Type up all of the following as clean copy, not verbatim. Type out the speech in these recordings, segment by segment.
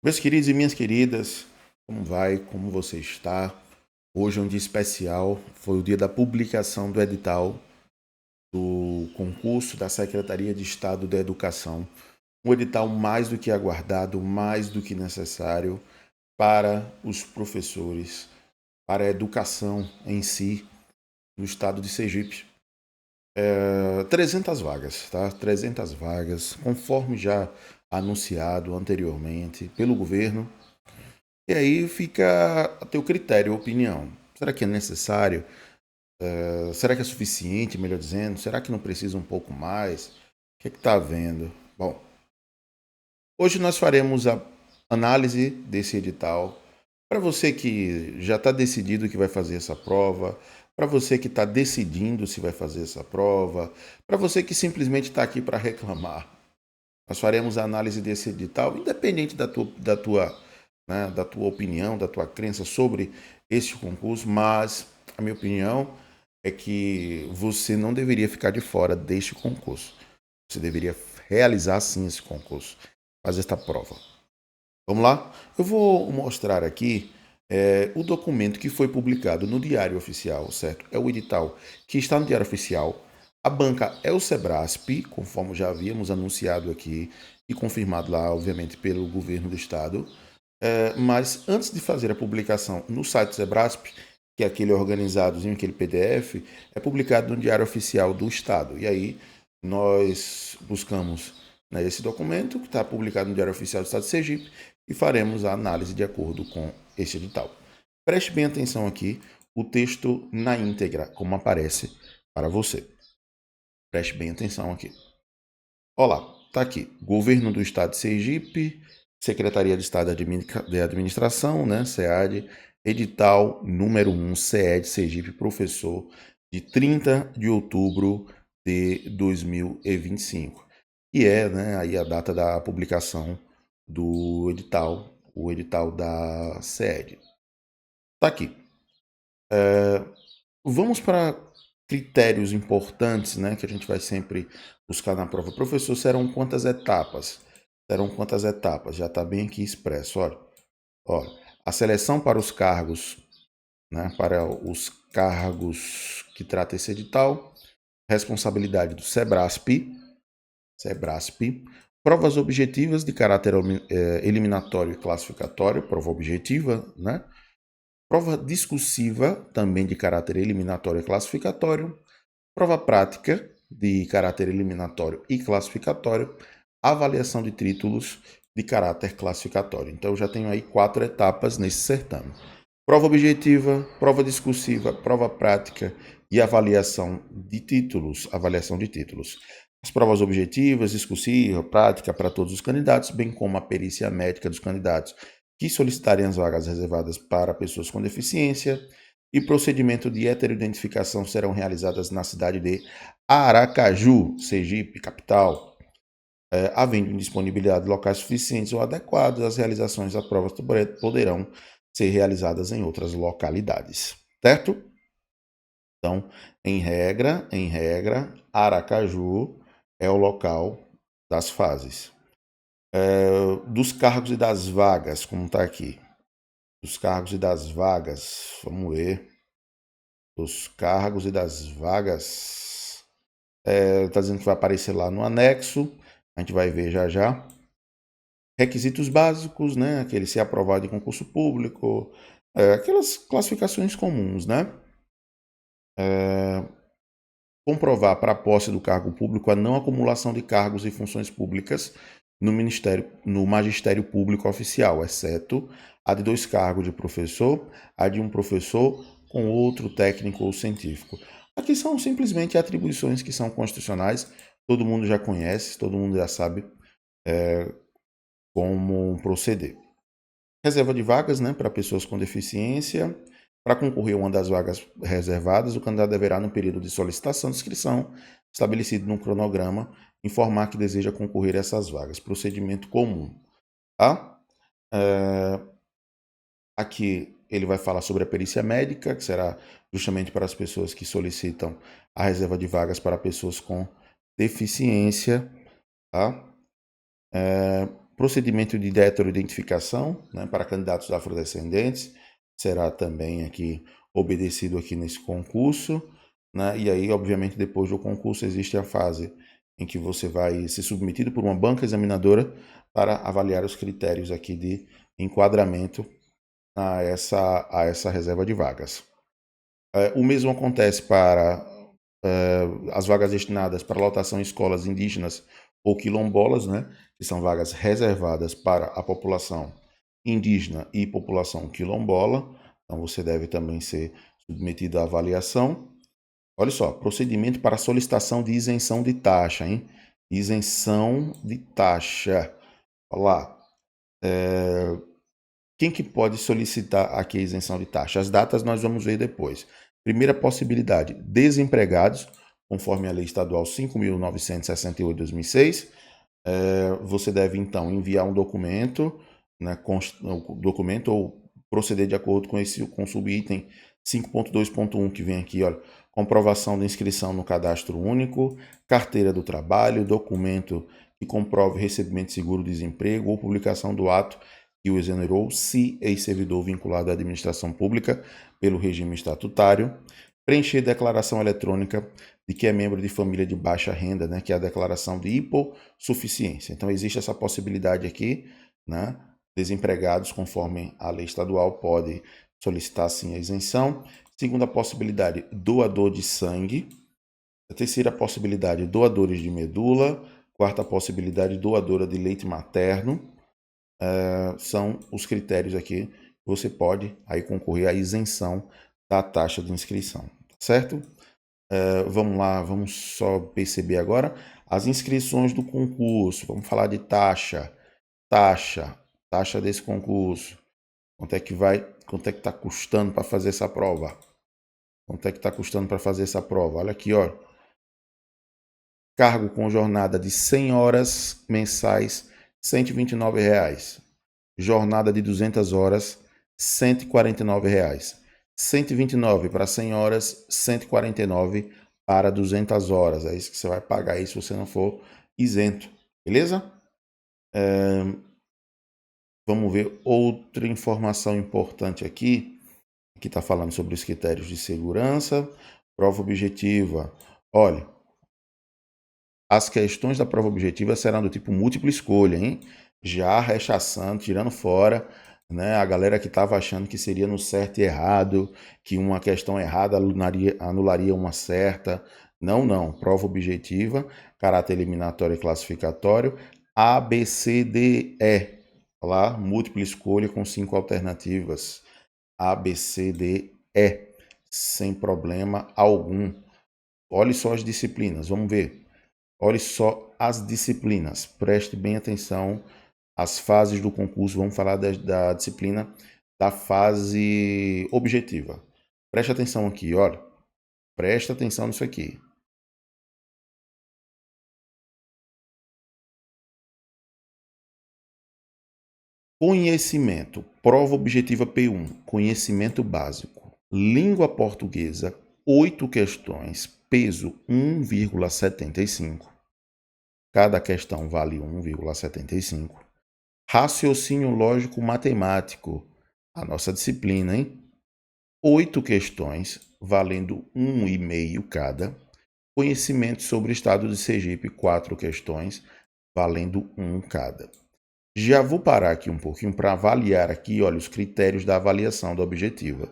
Meus queridos e minhas queridas, como vai? Como você está? Hoje é um dia especial, foi o dia da publicação do edital do concurso da Secretaria de Estado da Educação. Um edital mais do que aguardado, mais do que necessário para os professores, para a educação em si, no estado de Sergipe. 300 vagas, tá? 300 vagas, conforme já anunciado anteriormente pelo governo. E aí fica a teu critério, a opinião. Será que é necessário? Será que é suficiente, melhor dizendo? Será que não precisa um pouco mais? O que está havendo? Bom, hoje nós faremos a análise desse edital. Para você que já está decidido que vai fazer essa prova, para você que está decidindo se vai fazer essa prova, para você que simplesmente está aqui para reclamar, nós faremos a análise desse edital, independente da tua opinião, da tua crença sobre este concurso, mas a minha opinião é que você não deveria ficar de fora deste concurso. Você deveria realizar sim esse concurso, fazer esta prova. Vamos lá? Eu vou mostrar aqui o documento que foi publicado no Diário Oficial, certo? É o edital que está no Diário Oficial. A banca é o Sebrasp, conforme já havíamos anunciado aqui e confirmado lá, obviamente, pelo governo do estado. Mas antes de fazer a publicação no site do Sebrasp, que é aquele organizadozinho, aquele PDF, é publicado no Diário Oficial do Estado. E aí nós buscamos, né, esse documento, que está publicado no Diário Oficial do Estado de Sergipe, e faremos a análise de acordo com esse edital. Preste bem atenção aqui, o texto na íntegra, como aparece para você. Preste bem atenção aqui. Olá, está aqui. Governo do Estado de Sergipe, Secretaria de Estado de Administração, né, SEAD, edital número 1, SEAD Sergipe, professor, de 30 de outubro de 2025. E é, né, aí a data da publicação do edital, o edital da SEAD. Está aqui. Vamos para critérios importantes, né, que a gente vai sempre buscar na prova. Professor, serão quantas etapas? Serão quantas etapas? Já está bem aqui expresso. Olha, a seleção para os cargos, né, para os cargos que trata esse edital, responsabilidade do Sebrasp, provas objetivas de caráter eliminatório e classificatório, prova objetiva, né? Prova discursiva, também de caráter eliminatório e classificatório, prova prática, de caráter eliminatório e classificatório, avaliação de títulos de caráter classificatório. Então, eu já tenho aí 4 etapas nesse certame. Prova objetiva, prova discursiva, prova prática e avaliação de títulos. Avaliação de títulos. As provas objetivas, discursiva, prática para todos os candidatos, bem como a perícia médica dos candidatos que solicitarem as vagas reservadas para pessoas com deficiência, e procedimento de heteroidentificação serão realizadas na cidade de Aracaju, Sergipe, capital. Havendo indisponibilidade de locais suficientes ou adequados, as realizações das provas poderão ser realizadas em outras localidades, certo? Então, em regra, Aracaju é o local das fases. Dos cargos e das vagas, como está aqui. Dos cargos e das vagas, vamos ver. Dos cargos e das vagas. Está dizendo que vai aparecer lá no anexo. A gente vai ver já já. Requisitos básicos, né? Aquele ser aprovado em concurso público. Aquelas classificações comuns, né? Comprovar para a posse do cargo público a não acumulação de cargos e funções públicas no magistério público oficial, exceto a de 2 cargos de professor, a de um professor com outro técnico ou científico. Aqui são simplesmente atribuições que são constitucionais, todo mundo já conhece, todo mundo já sabe como proceder. Reserva de vagas, né, para pessoas com deficiência. Para concorrer a uma das vagas reservadas, o candidato deverá, no período de solicitação de inscrição, estabelecido no cronograma, informar que deseja concorrer a essas vagas. Procedimento comum. Tá? Aqui ele vai falar sobre a perícia médica, que será justamente para as pessoas que solicitam a reserva de vagas para pessoas com deficiência. Tá? procedimento de heteroidentificação, né, para candidatos afrodescendentes, será também aqui obedecido aqui nesse concurso, né? E aí, obviamente, depois do concurso existe a fase em que você vai ser submetido por uma banca examinadora para avaliar os critérios aqui de enquadramento a essa reserva de vagas. O mesmo acontece para as vagas destinadas para lotação em escolas indígenas ou quilombolas, né, que são vagas reservadas para a população indígena e população quilombola. Então você deve também ser submetido à avaliação. Olha só, procedimento para solicitação de isenção de taxa, hein? Isenção de taxa. Olha lá. Quem que pode solicitar aqui a isenção de taxa? As datas nós vamos ver depois. Primeira possibilidade, desempregados, conforme a Lei Estadual 5.968 de 2006. Você deve, então, enviar um documento, né, documento ou proceder de acordo com o subitem 5.2.1, que vem aqui, olha, comprovação da inscrição no cadastro único, carteira do trabalho, documento que comprove recebimento de seguro-desemprego ou publicação do ato que o exonerou, se ex-servidor vinculado à administração pública pelo regime estatutário, preencher declaração eletrônica de que é membro de família de baixa renda, né, que é a declaração de hipossuficiência. Então, existe essa possibilidade aqui, né, desempregados, conforme a lei estadual, pode solicitar, sim, a isenção. Segunda possibilidade, doador de sangue. A terceira possibilidade, doadores de medula. Quarta possibilidade, doadora de leite materno. São os critérios aqui. Você pode aí concorrer à isenção da taxa de inscrição, certo? Vamos lá, vamos só perceber agora as inscrições do concurso. Vamos falar de taxa desse concurso. Quanto é que está custando para fazer essa prova? Quanto é que está custando para fazer essa prova? Olha aqui, ó. Cargo com jornada de 100 horas mensais, R$ 129,00. Jornada de 200 horas, R$ 149,00. 129 para 100 horas, 149 para 200 horas. É isso que você vai pagar aí se você não for isento, beleza? Vamos ver outra informação importante aqui, que está falando sobre os critérios de segurança. Prova objetiva. Olha, as questões da prova objetiva serão do tipo múltipla escolha, hein? Já rechaçando, tirando fora, né, a galera que estava achando que seria no certo e errado, que uma questão errada anularia uma certa. Não. Prova objetiva, caráter eliminatório e classificatório, A, B, C, D, E. Lá, múltipla escolha com 5 alternativas. A, B, C, D, E. Sem problema algum. Olhe só as disciplinas, vamos ver. Olhe só as disciplinas. Preste bem atenção às fases do concurso. Vamos falar da disciplina da fase objetiva. Preste atenção aqui, olha. Preste atenção nisso aqui. Conhecimento. Prova objetiva P1. Conhecimento básico. Língua portuguesa. 8 questões. Peso 1,75. Cada questão vale 1,75. Raciocínio lógico matemático. A nossa disciplina, hein? 8 questões, valendo 1,5 cada. Conhecimento sobre o estado de Sergipe, 4 questões, valendo 1 cada. Já vou parar aqui um pouquinho para avaliar aqui, olha, os critérios da avaliação da objetiva,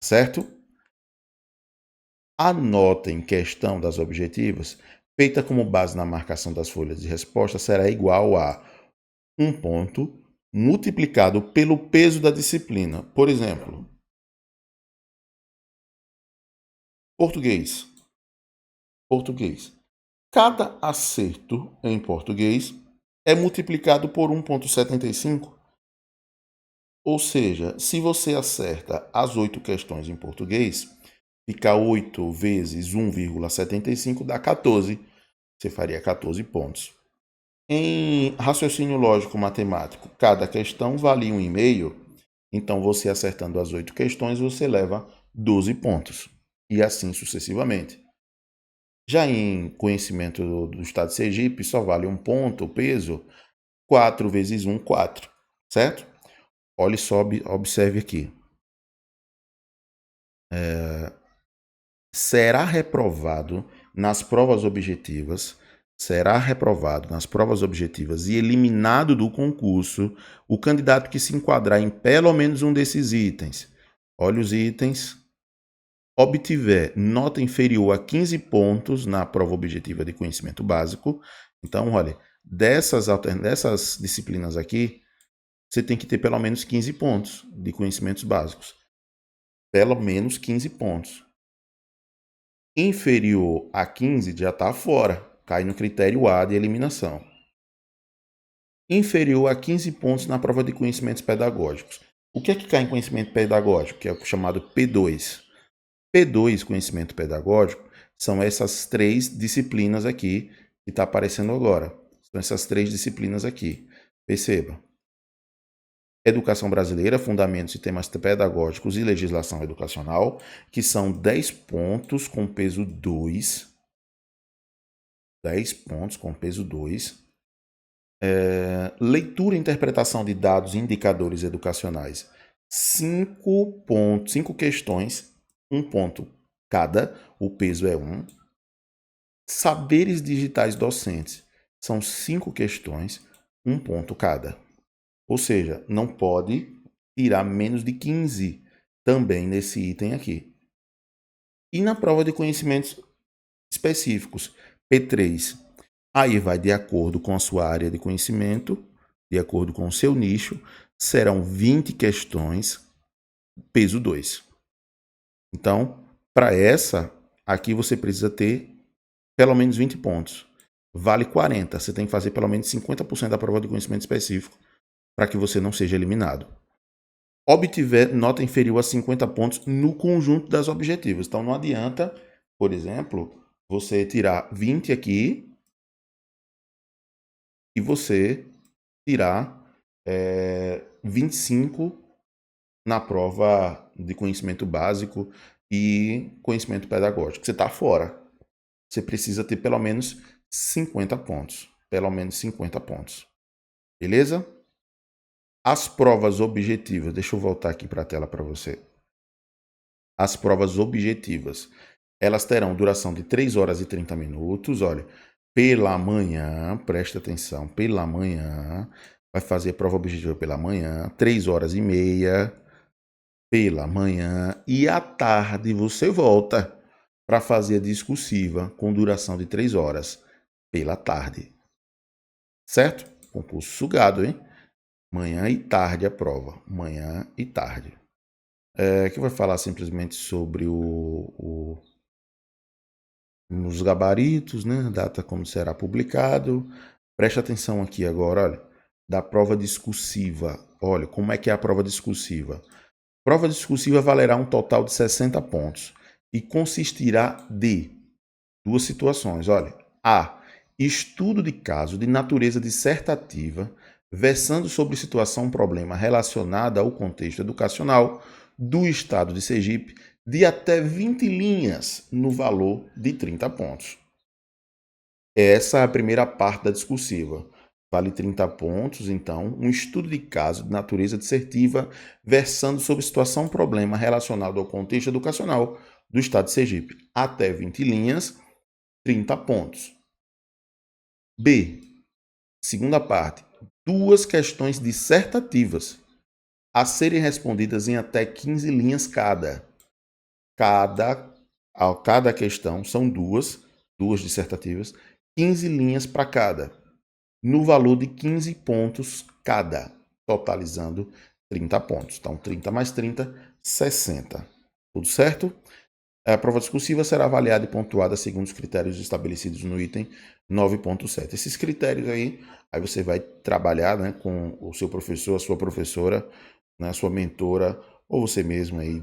certo? A nota em questão das objetivas, feita como base na marcação das folhas de resposta, será igual a 1 ponto multiplicado pelo peso da disciplina. Por exemplo, português. Cada acerto em português é multiplicado por 1,75. Ou seja, se você acerta as 8 questões em português, fica 8 vezes 1,75 dá 14. Você faria 14 pontos. Em raciocínio lógico matemático, cada questão vale 1,5. Então, você acertando as 8 questões, você leva 12 pontos. E assim sucessivamente. Já em conhecimento do estado de Sergipe, só vale 1 ponto o peso 4 vezes 1, 4, certo? Olhe só, observe aqui. Será reprovado nas provas objetivas, e eliminado do concurso o candidato que se enquadrar em pelo menos um desses itens. Olha os itens. Obtiver nota inferior a 15 pontos na prova objetiva de conhecimento básico. Então, olha, dessas disciplinas aqui, você tem que ter pelo menos 15 pontos de conhecimentos básicos. Pelo menos 15 pontos. Inferior a 15 já está fora, cai no critério A de eliminação. Inferior a 15 pontos na prova de conhecimentos pedagógicos. O que é que cai em conhecimento pedagógico? Que é o chamado P2. P2, conhecimento pedagógico, são essas 3 disciplinas aqui que está aparecendo agora. São essas 3 disciplinas aqui. Perceba. Educação Brasileira, Fundamentos e Temas Pedagógicos e Legislação Educacional, que são 10 pontos com peso 2. 10 pontos com peso 2. Leitura e interpretação de dados e indicadores educacionais, 5 pontos, 5 questões, 1 ponto cada, o peso é 1. Saberes digitais docentes, são 5 questões, 1 ponto cada. Ou seja, não pode tirar menos de 15 também nesse item aqui. E na prova de conhecimentos específicos, P3, aí vai de acordo com a sua área de conhecimento, de acordo com o seu nicho, serão 20 questões, peso 2. Então, para essa, aqui você precisa ter pelo menos 20 pontos. Vale 40, você tem que fazer pelo menos 50% da prova de conhecimento específico para que você não seja eliminado. Obtiver nota inferior a 50 pontos no conjunto das objetivas. Então, não adianta, por exemplo, você tirar 20 aqui e você tirar 25 na prova de conhecimento básico e conhecimento pedagógico. Você está fora. Você precisa ter pelo menos 50 pontos. Pelo menos 50 pontos. Beleza? As provas objetivas. Deixa eu voltar aqui para a tela para você. As provas objetivas. Elas terão duração de 3 horas e 30 minutos. Olha, pela manhã, presta atenção, pela manhã, vai fazer prova objetiva pela manhã, 3 horas e meia, pela manhã, e à tarde você volta para fazer a discursiva com duração de 3 horas, pela tarde. Certo? Concurso sugado, hein? Manhã e tarde a prova, manhã e tarde. Que vai falar simplesmente sobre nos gabaritos, né? Data como será publicado. Preste atenção aqui agora, olha, da prova discursiva. Olha, como é que é a prova discursiva? Prova discursiva valerá um total de 60 pontos e consistirá de 2 situações. Olha, A. Estudo de caso de natureza dissertativa, versando sobre situação ou problema relacionada ao contexto educacional do estado de Sergipe, de até 20 linhas no valor de 30 pontos. Essa é a primeira parte da discursiva. Vale 30 pontos, então, um estudo de caso de natureza dissertativa, versando sobre situação ou problema relacionado ao contexto educacional do estado de Sergipe. Até 20 linhas, 30 pontos. B. Segunda parte. 2 questões dissertativas a serem respondidas em até 15 linhas cada. Cada questão são duas dissertativas, 15 linhas para cada, no valor de 15 pontos cada, totalizando 30 pontos. Então, 30 mais 30, 60. Tudo certo? A prova discursiva será avaliada e pontuada segundo os critérios estabelecidos no item 9.7. Esses critérios aí você vai trabalhar, né, com o seu professor, a sua professora, né, a sua mentora, ou você mesmo aí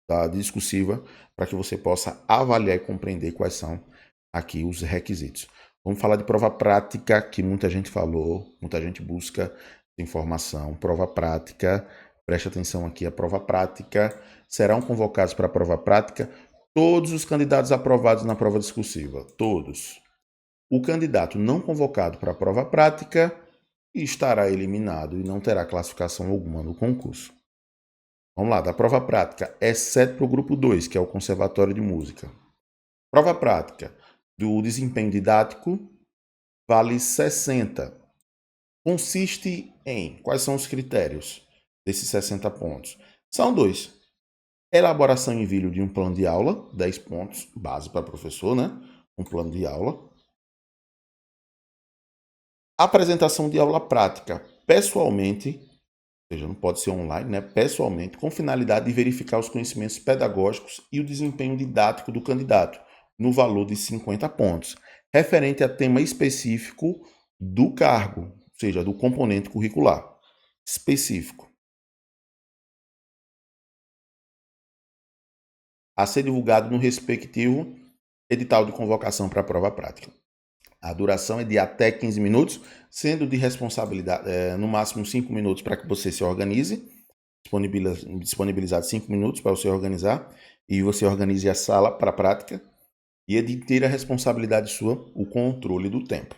da discursiva, para que você possa avaliar e compreender quais são aqui os requisitos. Vamos falar de prova prática, que muita gente falou, muita gente busca informação. Prova prática, preste atenção aqui, a prova prática, serão convocados para a prova prática todos os candidatos aprovados na prova discursiva, todos. O candidato não convocado para a prova prática e estará eliminado e não terá classificação alguma no concurso. Vamos lá, da prova prática, exceto para o grupo 2, que é o Conservatório de Música. Prova prática do desempenho didático vale 60. Consiste em, quais são os critérios desses 60 pontos? São dois. Elaboração em vídeo de um plano de aula, 10 pontos, base para professor, né? Um plano de aula. Apresentação de aula prática, pessoalmente, ou seja, não pode ser online, né? Pessoalmente, com finalidade de verificar os conhecimentos pedagógicos e o desempenho didático do candidato, no valor de 50 pontos, referente a tema específico do cargo, ou seja, do componente curricular específico. A ser divulgado no respectivo edital de convocação para a prova prática. A duração é de até 15 minutos, sendo de responsabilidade no máximo 5 minutos para que você se organize, disponibilizado 5 minutos para você organizar, e você organize a sala para a prática, e é de inteira responsabilidade sua o controle do tempo.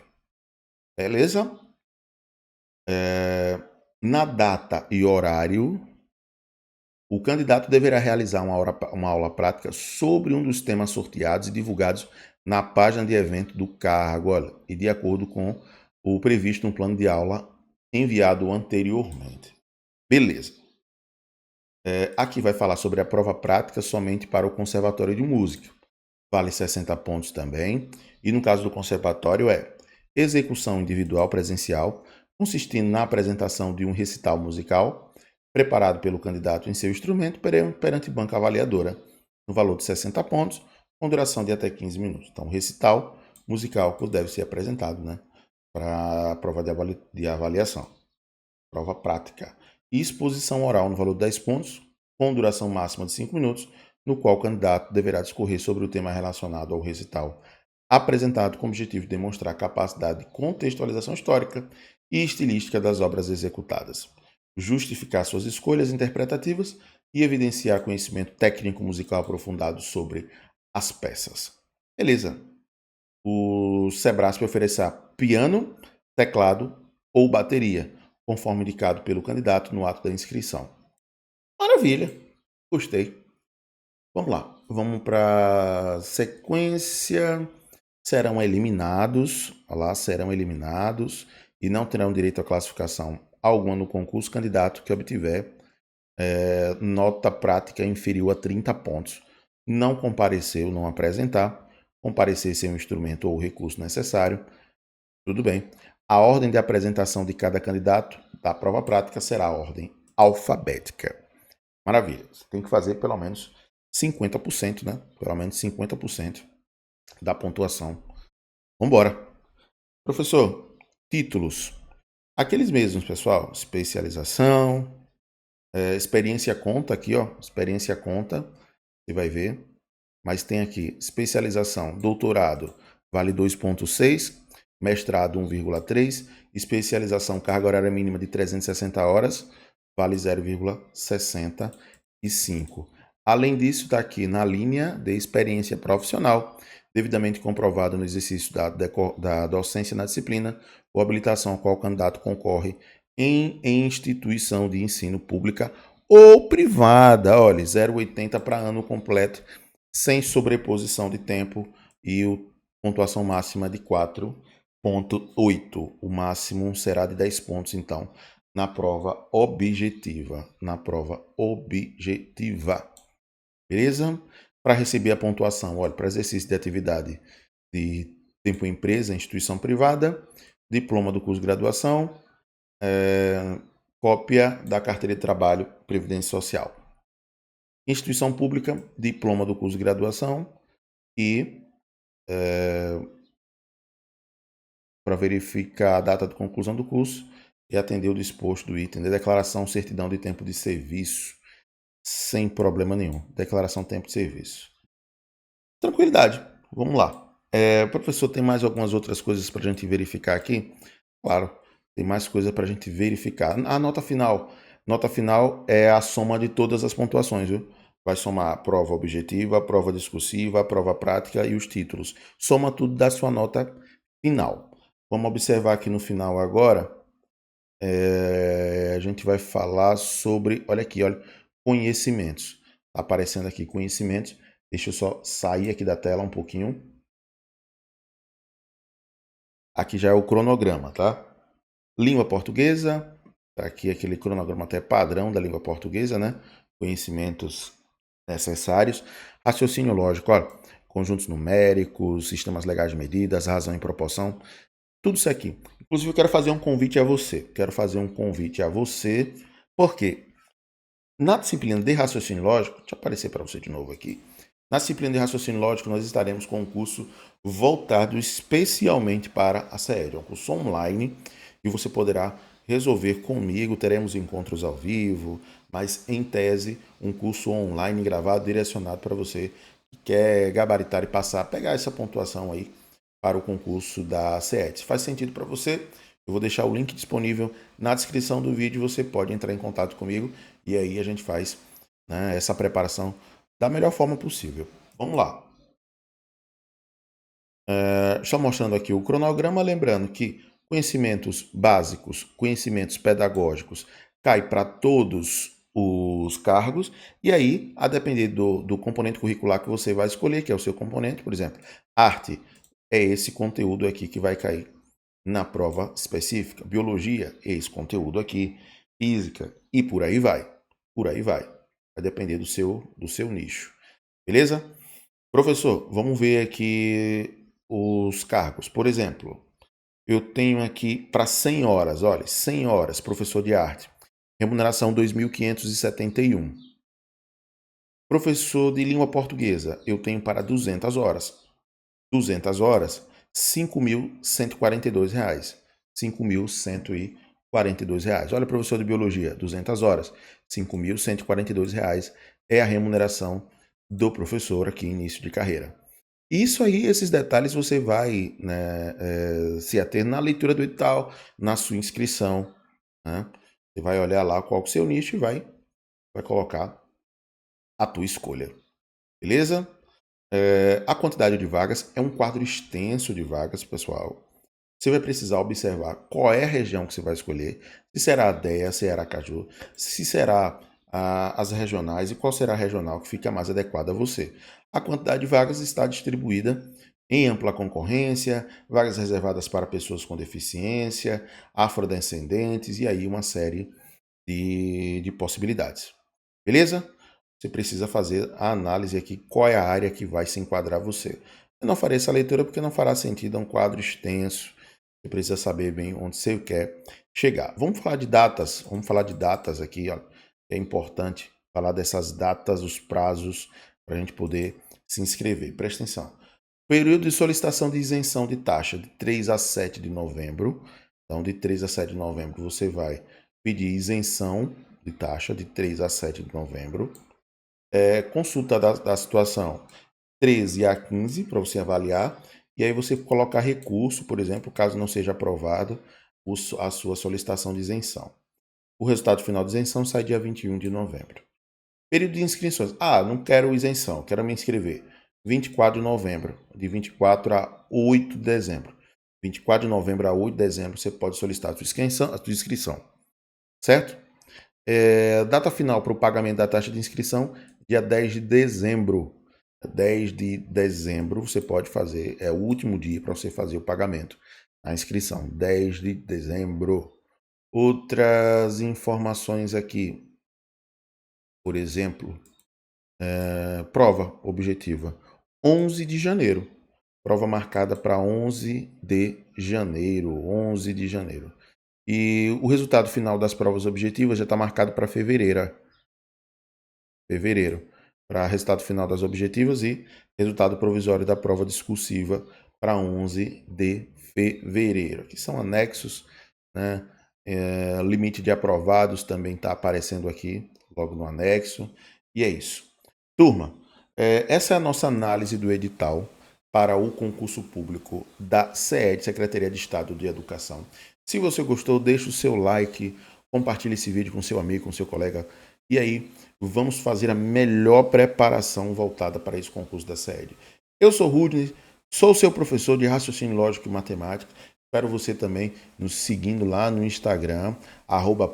Beleza? Na data e horário, o candidato deverá realizar uma aula prática sobre um dos temas sorteados e divulgados na página de evento do cargo, olha, e de acordo com o previsto no plano de aula enviado anteriormente. Beleza. Aqui vai falar sobre a prova prática somente para o Conservatório de Música. Vale 60 pontos também. E no caso do conservatório execução individual presencial, consistindo na apresentação de um recital musical preparado pelo candidato em seu instrumento perante banca avaliadora, no valor de 60 pontos, com duração de até 15 minutos. Então, recital musical que deve ser apresentado, né, para a prova de avaliação. Prova prática. E exposição oral no valor de 10 pontos, com duração máxima de 5 minutos, no qual o candidato deverá discorrer sobre o tema relacionado ao recital apresentado com o objetivo de demonstrar a capacidade de contextualização histórica e estilística das obras executadas, justificar suas escolhas interpretativas e evidenciar conhecimento técnico musical aprofundado sobre as peças. Beleza. O Sebrasp oferecerá piano, teclado ou bateria, conforme indicado pelo candidato no ato da inscrição. Maravilha. Gostei. Vamos lá. Vamos para a sequência. Serão eliminados e não terão direito à classificação alguma no concurso candidato que obtiver nota prática inferior a 30 pontos. Não compareceu, não apresentar, comparecer sem o instrumento ou o recurso necessário, tudo bem. A ordem de apresentação de cada candidato da prova prática será a ordem alfabética. Maravilha. Você tem que fazer pelo menos 50%, né? Pelo menos 50% da pontuação. Vamos embora. Professor, títulos. Aqueles mesmos, pessoal. Especialização. Experiência conta aqui, ó. Experiência conta. Você vai ver. Mas tem aqui especialização. Doutorado vale 2,6. Mestrado 1,3. Especialização carga horária mínima de 360 horas. Vale 0,65. Além disso, está aqui na linha de experiência profissional, devidamente comprovado no exercício da docência na disciplina ou habilitação a qual o candidato concorre em instituição de ensino pública ou privada. Olha, 0,80 para ano completo, sem sobreposição de tempo e pontuação máxima de 4,8. O máximo será de 10 pontos, então, na prova objetiva. Beleza? Para receber a pontuação, olha, para exercício de atividade de tempo em empresa, instituição privada, diploma do curso de graduação, cópia da carteira de trabalho, previdência social. Instituição pública, diploma do curso de graduação e para verificar a data de conclusão do curso e atender o disposto do item de declaração certidão de tempo de serviço. Sem problema nenhum. Declaração de tempo de serviço. Tranquilidade. Vamos lá. Professor, tem mais algumas outras coisas para a gente verificar aqui? Claro, tem mais coisa para a gente verificar. A nota final. Nota final é a soma de todas as pontuações, viu? Vai somar a prova objetiva, a prova discursiva, a prova prática e os títulos. Soma tudo da sua nota final. Vamos observar aqui no final agora A gente vai falar sobre, olha aqui, olha, conhecimentos. Tá aparecendo aqui conhecimentos. Deixa eu só sair aqui da tela um pouquinho. Aqui já é o cronograma, tá? Língua portuguesa, tá aqui aquele cronograma até padrão da língua portuguesa, né? Conhecimentos necessários. Raciocínio lógico, olha, conjuntos numéricos, sistemas legais de medidas, razão e proporção, tudo isso aqui. Inclusive, eu quero fazer um convite a você. Porque na disciplina de raciocínio lógico, deixa eu aparecer para você de novo aqui. Na disciplina de raciocínio lógico, nós estaremos com um curso voltado especialmente para a CED. É um curso online e você poderá resolver comigo. Teremos encontros ao vivo, mas em tese, um curso online gravado direcionado para você que quer gabaritar e passar, pegar essa pontuação aí para o concurso da CED. Se faz sentido para você, eu vou deixar o link disponível na descrição do vídeo. Você pode entrar em contato comigo e aí a gente faz, né, essa preparação da melhor forma possível. Vamos lá. Estou mostrando aqui o cronograma, lembrando que conhecimentos básicos, conhecimentos pedagógicos, cai para todos os cargos, e aí, a depender do componente curricular que você vai escolher, que é o seu componente, por exemplo, arte, é esse conteúdo aqui que vai cair na prova específica. Biologia, esse conteúdo aqui. Física, e por aí vai. Por aí vai. Vai depender do seu nicho. Beleza? Professor, vamos ver aqui os cargos. Por exemplo, eu tenho aqui para 100 horas, olha, 100 horas, professor de arte. Remuneração 2.571. Professor de língua portuguesa, eu tenho para 200 horas. 200 horas, R$ 5.142. R$ 5.142. Olha, professor de biologia, 200 horas, R$ 5.142 é a remuneração do professor aqui, início de carreira. Isso aí, esses detalhes você vai, né, se ater na leitura do edital, na sua inscrição, né? Você vai olhar lá qual é o seu nicho e vai colocar a tua escolha. Beleza? A quantidade de vagas é um quadro extenso de vagas, pessoal. Você vai precisar observar qual é a região que você vai escolher, se será a DEA, se será Aracaju, se será as regionais e qual será a regional que fica mais adequada a você. A quantidade de vagas está distribuída em ampla concorrência, vagas reservadas para pessoas com deficiência, afrodescendentes e aí uma série de possibilidades. Beleza? Você precisa fazer a análise aqui, qual é a área que vai se enquadrar você. Eu não farei essa leitura porque não fará sentido, é um quadro extenso. Você precisa saber bem onde você quer chegar. Vamos falar de datas aqui, ó. É importante falar dessas datas, os prazos, para a gente poder se inscrever. Presta atenção. Período de solicitação de isenção de taxa de 3 a 7 de novembro. Então, de 3 a 7 de novembro, você vai pedir isenção de taxa de 3 a 7 de novembro. Consulta da situação 13 a 15 para você avaliar. E aí você colocar recurso, por exemplo, caso não seja aprovado a sua solicitação de isenção. O resultado final de isenção sai dia 21 de novembro. Período de inscrições. Não quero isenção, quero me inscrever. 24 de novembro, de 24 a 8 de dezembro. 24 de novembro a 8 de dezembro você pode solicitar a sua inscrição. Certo? Data final para o pagamento da taxa de inscrição, dia 10 de dezembro. 10 de dezembro você pode fazer, é o último dia para você fazer o pagamento. A inscrição, 10 de dezembro. Outras informações aqui. Por exemplo, prova objetiva, 11 de janeiro. Prova marcada para 11 de janeiro. 11 de janeiro. E o resultado final das provas objetivas já está marcado para fevereiro. Para resultado final das objetivas e resultado provisório da prova discursiva para 11 de fevereiro. Aqui são anexos, né? Limite de aprovados também está aparecendo aqui, logo no anexo. E é isso. Turma, essa é a nossa análise do edital para o concurso público da CED, Secretaria de Estado de Educação. Se você gostou, deixe o seu like, compartilhe esse vídeo com seu amigo, com seu colega. E aí, vamos fazer a melhor preparação voltada para esse concurso da CED. Eu sou Rudney, sou seu professor de raciocínio lógico e matemática Espero você também nos seguindo lá no Instagram,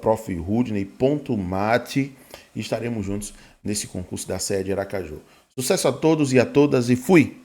@profrudney.mate, e estaremos juntos nesse concurso da sede Aracaju. Sucesso a todos e a todas e fui!